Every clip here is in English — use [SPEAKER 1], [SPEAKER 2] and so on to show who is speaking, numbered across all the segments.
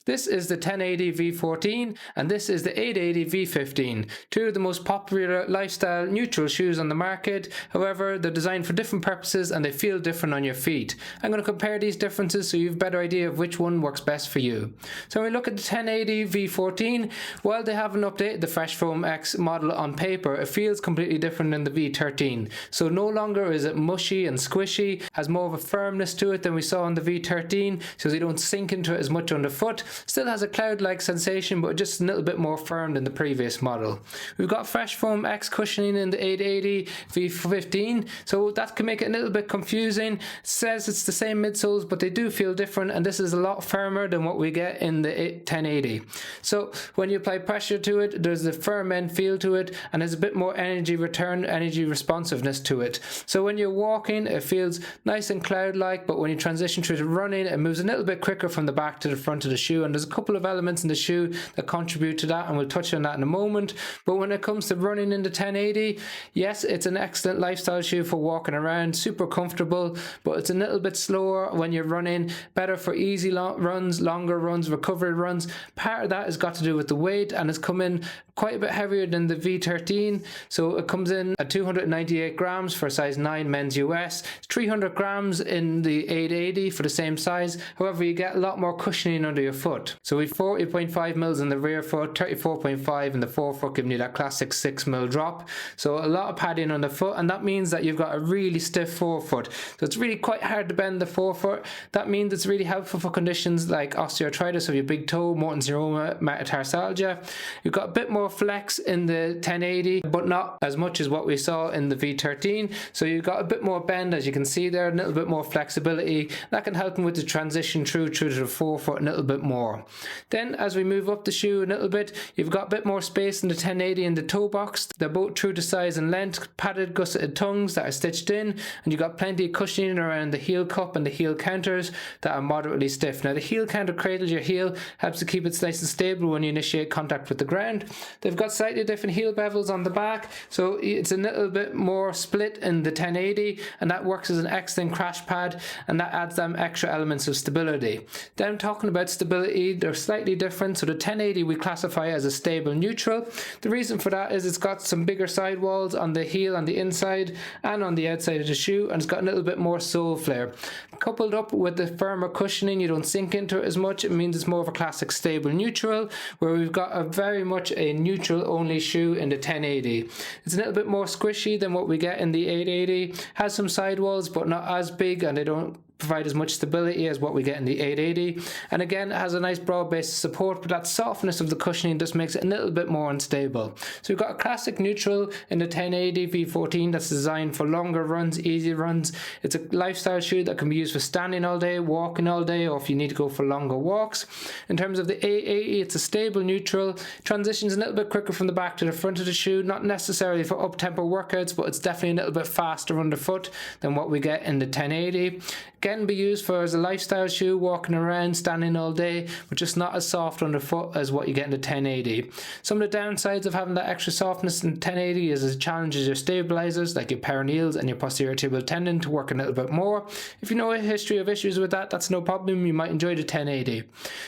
[SPEAKER 1] This is the 1080 v14 and this is the 880 v15, two of the most popular lifestyle neutral shoes on the market. However, they're designed for different purposes and they feel different on your feet. I'm going to compare these differences so you have a better idea of which one works best for you. So when we look at the 1080 v14, while they haven't updated the Fresh Foam X model on paper, it feels completely different than the v13. So no longer is it mushy and squishy, has more of a firmness to it than we saw on the v13, so they don't sink into it as much underfoot. Still has a cloud-like sensation, but just a little bit more firm than the previous model. We've got Fresh Foam X cushioning in the 880 v15, so that can make it a little bit confusing. It says it's the same midsoles, but they do feel different, and this is a lot firmer than what we get in the 1080. So when you apply pressure to it, there's a firm end feel to it, and there's a bit more energy return, energy responsiveness to it. So when you're walking, it feels nice and cloud-like, but when you transition to running, it moves a little bit quicker from the back to the front of the shoe, and there's a couple of elements in the shoe that contribute to that, and we'll touch on that in a moment. But when it comes to running in the 1080, yes, it's an excellent lifestyle shoe for walking around, super comfortable, but it's a little bit slower when you're running, better for easy runs, longer runs, recovery runs. Part of that has got to do with the weight, and it's come in quite a bit heavier than the v13, so it comes in at 298 grams for a size 9 men's US, 300 grams in the 880 for the same size. However, you get a lot more cushioning under your foot. So we've 40.5 mils in the rear foot, 34.5 in the forefoot, giving you that classic 6 mil drop. So a lot of padding on the foot, and that means that you've got a really stiff forefoot. So it's really quite hard to bend the forefoot. That means it's really helpful for conditions like osteoarthritis of your big toe, Morton's neuroma, metatarsalgia. You've got a bit more flex in the 1080, but not as much as what we saw in the v13. So you've got a bit more bend, as you can see there, a little bit more flexibility. That can help them with the transition through to the forefoot a little bit more. Then as we move up the shoe a little bit, you've got a bit more space in the 1080 in the toe box. They're both true to size and length, padded gusseted tongues that are stitched in, and you've got plenty of cushioning around the heel cup and the heel counters that are moderately stiff. Now the heel counter cradles your heel, helps to keep it nice and stable when you initiate contact with the ground. They've got slightly different heel bevels on the back, so it's a little bit more split in the 1080, and that works as an excellent crash pad, and that adds them extra elements of stability. Then talking about stability, they're slightly different. So the 1080 we classify as a stable neutral. The reason for that is it's got some bigger sidewalls on the heel on the inside and on the outside of the shoe, and it's got a little bit more sole flare. Coupled up with the firmer cushioning, you don't sink into it as much. It means it's more of a classic stable neutral, where we've got a very much a neutral only shoe in the 1080. It's a little bit more squishy than what we get in the 880. Has some sidewalls, but not as big, and they don't provide as much stability as what we get in the 880, and again it has a nice broad base of support, but that softness of the cushioning just makes it a little bit more unstable. So we've got a classic neutral in the 1080 v14 that's designed for longer runs, easy runs. It's a lifestyle shoe that can be used for standing all day, walking all day, or if you need to go for longer walks. In terms of the 880, it's a stable neutral, transitions a little bit quicker from the back to the front of the shoe, not necessarily for up-tempo workouts, but it's definitely a little bit faster underfoot than what we get in the 1080. Can be used for as a lifestyle shoe, walking around, standing all day, but just not as soft underfoot as what you get in the 1080. Some of the downsides of having that extra softness in 1080 is it challenges your stabilizers like your peroneals and your posterior tibial tendon to work a little bit more. If you know a history of issues with that, that's no problem. You might enjoy the 1080.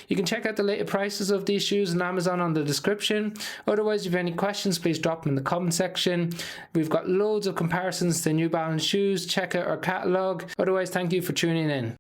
[SPEAKER 1] You can check out the later prices of these shoes on Amazon on the description. Otherwise, if you have any questions, please drop them in the comment section. We've got loads of comparisons to New Balance shoes. Check out our catalog. Otherwise, thank you for tuning in.